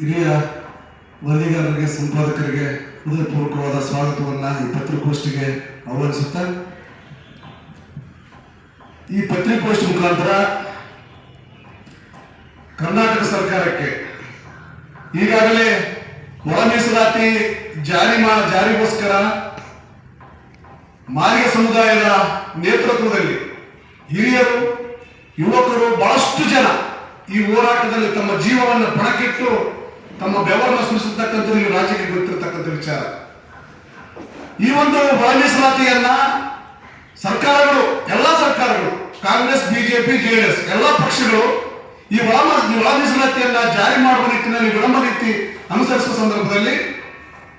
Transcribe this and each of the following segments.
ಹಿರಿಯ ವರದಿಗಾರರಿಗೆ ಸಂಪಾದಕರಿಗೆ ಹೃದಯಪೂರ್ವಕವಾದ ಸ್ವಾಗತವನ್ನು ಈ ಪತ್ರಿಕಾಗೋಷ್ಠಿಗೆ ಆಹ್ವಾನಿಸುತ್ತಾ, ಈ ಪತ್ರಿಕಾಗೋಷ್ಠಿ ಮುಖಾಂತರ ಕರ್ನಾಟಕ ಸರ್ಕಾರಕ್ಕೆ ಈಗಾಗಲೇ ಒಳ ಮೀಸಲಾತಿ ಜಾರಿಗೋಸ್ಕರ ಮಾದಿಗ ಸಮುದಾಯದ ನೇತೃತ್ವದಲ್ಲಿ ಹಿರಿಯರು, ಯುವಕರು ಬಹಳಷ್ಟು ಜನ ಈ ಹೋರಾಟದಲ್ಲಿ ತಮ್ಮ ಜೀವವನ್ನು ಪಣಕ್ಕಿಟ್ಟು ತಮ್ಮ ಬೆವರನ್ನು ಸುರಿಸತಕ್ಕಂಥದ್ದು ಈ ರಾಜ್ಯಕ್ಕೆ ಗೊತ್ತಿರತಕ್ಕಂಥ ವಿಚಾರ. ಈ ಒಂದು ಒಳ ಮೀಸಲಾತಿಯನ್ನ ಸರ್ಕಾರಗಳು, ಎಲ್ಲ ಸರ್ಕಾರಗಳು, ಕಾಂಗ್ರೆಸ್, ಬಿಜೆಪಿ, ಜೆಡಿಎಸ್ ಎಲ್ಲ ಪಕ್ಷಗಳು ಈ ಒಳ ಮೀಸಲಾತಿಯನ್ನ ಜಾರಿ ಮಾಡುವ ನಿಟ್ಟಿನಲ್ಲಿ ವಿಳಂಬ ನೀತಿ ಅನುಸರಿಸುವ ಸಂದರ್ಭದಲ್ಲಿ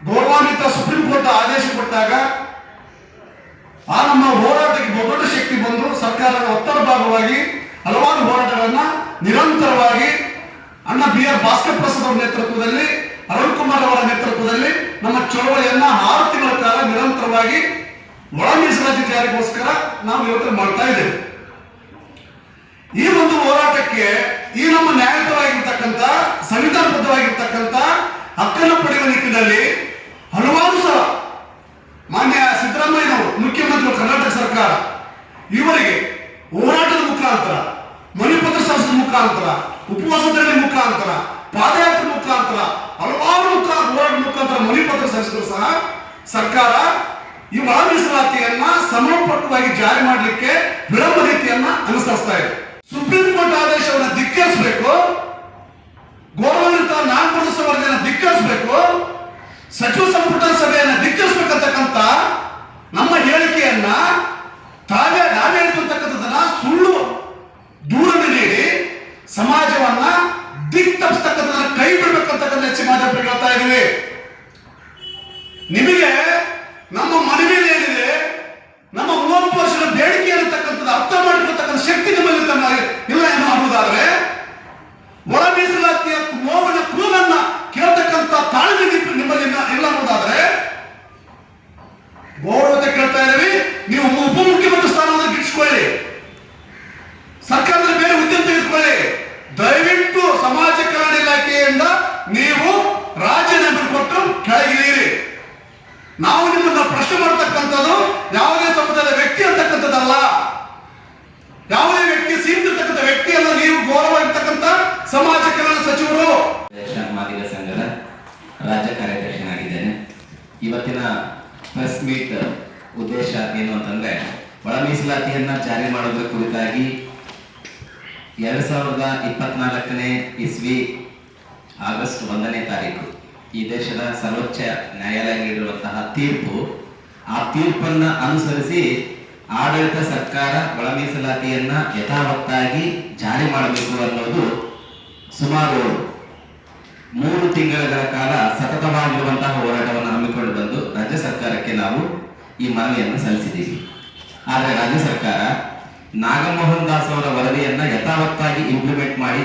ಗೌರವಾನ್ವಿತ ಸುಪ್ರೀಂ ಕೋರ್ಟ್ ಆದೇಶ ಕೊಟ್ಟಾಗ ಆ ನಮ್ಮ ಹೋರಾಟಕ್ಕೆ ದೊಡ್ಡ ಶಕ್ತಿ ಬಂದು ಸರ್ಕಾರದ ಒತ್ತಡ ಭಾಗವಾಗಿ ಹಲವಾರು ಹೋರಾಟಗಳನ್ನ ನಿರಂತರವಾಗಿ ಅಣ್ಣ BR ಭಾಸ್ಕರ್ ಪ್ರಸಾದ್ ಅವರ ನೇತೃತ್ವದಲ್ಲಿ, ಅರುಣ್ ಕುಮಾರ್ ಅವರ ನೇತೃತ್ವದಲ್ಲಿ ನಮ್ಮ ಚಳವಳಿಯನ್ನ 6 ತಿಂಗಳ ಕಾಲ ನಿರಂತರವಾಗಿ ಒಳ ಮೀಸಲಾತಿ ಜಾರಿಗೋಸ್ಕರ ನಾವು ಇವತ್ತು ಮಾಡ್ತಾ ಇದ್ದೇವೆ. ಈ ಒಂದು ಹೋರಾಟಕ್ಕೆ ಈ ನಮ್ಮ ನ್ಯಾಯಯುತವಾಗಿರ್ತಕ್ಕಂಥ, ಸಂವಿಧಾನಬದ್ಧವಾಗಿರ್ತಕ್ಕಂಥ ಹಕ್ಕನ್ನು ಪಡೆಯುವ ನಿಟ್ಟಿನಲ್ಲಿ ಹಲವಾರು ಸಲ ಮಾನ್ಯ ಸಿದ್ದರಾಮಯ್ಯನವರು, ಮುಖ್ಯಮಂತ್ರಿಗಳು, ಕರ್ನಾಟಕ ಸರ್ಕಾರ ಇವರಿಗೆ ಹೋರಾಟದ ಮುಖಾಂತರ, ಮನವಿಪತ್ರ ಸಲ್ಲಿಸಿದ ಮುಖಾಂತರ, ಉಪವಾಸ ಧರಣಿ ಮುಖಾಂತರ, ಪಾದಯಾತ್ರೆ ಮುಖಾಂತರ, ಹಲವಾರು ಹೋರಾಟದ ಮುಖಾಂತರ ಮನವಿಪತ್ರ ಸಲ್ಲಿಸಿದ್ರು ಸಹ ಸರ್ಕಾರ ಈ ಒಳ ಮೀಸಲಾತಿಯನ್ನ ಸಮರ್ಪಕವಾಗಿ ಜಾರಿ ಮಾಡಲಿಕ್ಕೆ ವಿಳಂಬ ನೀತಿಯನ್ನ ಅನುಸರಿಸ್ತಾ ಇದೆ. ಸುಪ್ರೀಂ ಕೋರ್ಟ್ ಆದೇಶವನ್ನು ಧಿಕ್ಕರಿಸಬೇಕು, ಗೌರವಾನ್ವಿತ ನಾಲ್ಕು ವರದಿಯನ್ನು ಧಿಕ್ಕರಿಸಬೇಕು, ಸಚಿವ ಸಂಪುಟ ಸಭೆಯನ್ನು ಧಿಕ್ಕರಿಸಬೇಕಂತಕ್ಕಂಥ ನಮ್ಮ ಹೇಳಿಕೆಯನ್ನ ನಾವೇ ಹೇಳ್ತಕ್ಕಂಥದ್ದನ್ನ ಸುಳ್ಳು ದೂರನ್ನು ನೀಡಿ ಸಮಾಜವನ್ನ ದಿಕ್ ತಪ್ಪಿಸ್ತಕ್ಕಂಥದ್ದನ್ನ ಕೈ ಬಿಡಬೇಕಂತಕ್ಕಂಥ ಮಾಧ್ಯಮರಿಗೆ ಹೇಳ್ತಾ ಇದೀವಿ. ನಿಮಗೆ ನಮ್ಮ ಮನವಿಯಲ್ಲಿ ಏನಿದೆ, ನಮ್ಮ 30 ವರ್ಷದ ಬೇಡಿಕೆ ಅನ್ನತಕ್ಕಂಥದ್ದು ಅರ್ಥ ಮಾಡಿಕೊಳ್ತಕ್ಕಂಥ ಶಕ್ತಿ ನಿಮ್ಮಲ್ಲಿ ಇಲ್ಲ ಏನು ಅನ್ನೋದಾದ್ರೆ, ಒಳ ಮೀಸಲಾತಿಯ ನೋವಿನ ಕೂಗನ್ನ ಕೇಳ್ತಕ್ಕಂಥ ತಾಳ್ಮೆ ನಿಮ್ಮಲ್ಲಿ ಇಲ್ಲ ಅನ್ನೋದಾದ್ರೆ ಗೌರವತೆ ಕೇಳ್ತಾ ಇದ್ದೀವಿ. ನೀವು ಉಪಮುಖ್ಯಮಂತ್ರಿ ಸ್ಥಾನವನ್ನು ಗಿಟ್ಟಿಸ್ಕೊಳ್ಳಿ, ಸರ್ಕಾರದ ಬೇರೆ ಹುದ್ದೆ ತೆಗೆದುಕೊಳ್ಳಿ. ದಯವಿಟ್ಟು ಸಮಾಜ ಕಲ್ಯಾಣ ಇಲಾಖೆಯಿಂದ ನೀವು ರಾಜೀನಾಮೆ ಕೊಟ್ಟು ಕೆಳಗಿಳಿಯಿರಿ. ನಾವು ನಿಮ್ಮನ್ನ ಪ್ರಶ್ನೆ ಮಾಡತಕ್ಕಂಥದ್ದು ಯಾವುದೇ ಸಮುದಾಯದ ವ್ಯಕ್ತಿ ಅಂತಕ್ಕಂಥದ್ದಲ್ಲ, ಯಾವುದೇ ವ್ಯಕ್ತಿ ಸೀಮಿತಕ್ಕಂಥ ವ್ಯಕ್ತಿ ಅಲ್ಲ. ನೀವು ಗೌರವ ಇರ್ತಕ್ಕಂಥ ಸಮಾಜ ಕಲ್ಯಾಣ ಸಚಿವರು. ಮಾದಿಗ ಸಂಘದ ರಾಜ್ಯ ಕಾರ್ಯದರ್ಶನಾಗಿದ್ದೇನೆ. ಇವತ್ತಿನ ಪ್ರೆಸ್ ಮೀಟ್ ಉದ್ದೇಶ ಏನು ಅಂತಂದ್ರೆ, ಒಳ ಮೀಸಲಾತಿಯನ್ನ ಜಾರಿ ಮಾಡುವುದರ ಕುರಿತಾಗಿ 2024ನೇ ಇಸ್ವಿ ಆಗಸ್ಟ್ 1ನೇ ತಾರೀಕು ಈ ದೇಶದ ಸರ್ವೋಚ್ಚ ನ್ಯಾಯಾಲಯ ನೀಡಿರುವಂತಹ ತೀರ್ಪು, ಆ ತೀರ್ಪನ್ನ ಅನುಸರಿಸಿ ಆಡಳಿತ ಸರ್ಕಾರ ಒಳ ಮೀಸಲಾತಿಯನ್ನ ಯಥಾವತ್ತಾಗಿ ಜಾರಿ ಮಾಡಬೇಕು ಅನ್ನೋದು ಸುಮಾರು 3 ತಿಂಗಳ ಕಾಲ ಸತತವಾಗಿರುವಂತಹ ಹೋರಾಟವನ್ನು ಹಮ್ಮಿಕೊಂಡು ಬಂದು ರಾಜ್ಯ ಸರ್ಕಾರಕ್ಕೆ ನಾವು ಈ ಮನವಿಯನ್ನು ಸಲ್ಲಿಸಿದ್ದೀವಿ. ಆದರೆ ರಾಜ್ಯ ಸರ್ಕಾರ ನಾಗಮೋಹನ್ ದಾಸ್ ಅವರ ವರದಿಯನ್ನ ಯಥಾವತ್ತಾಗಿ ಇಂಪ್ಲಿಮೆಂಟ್ ಮಾಡಿ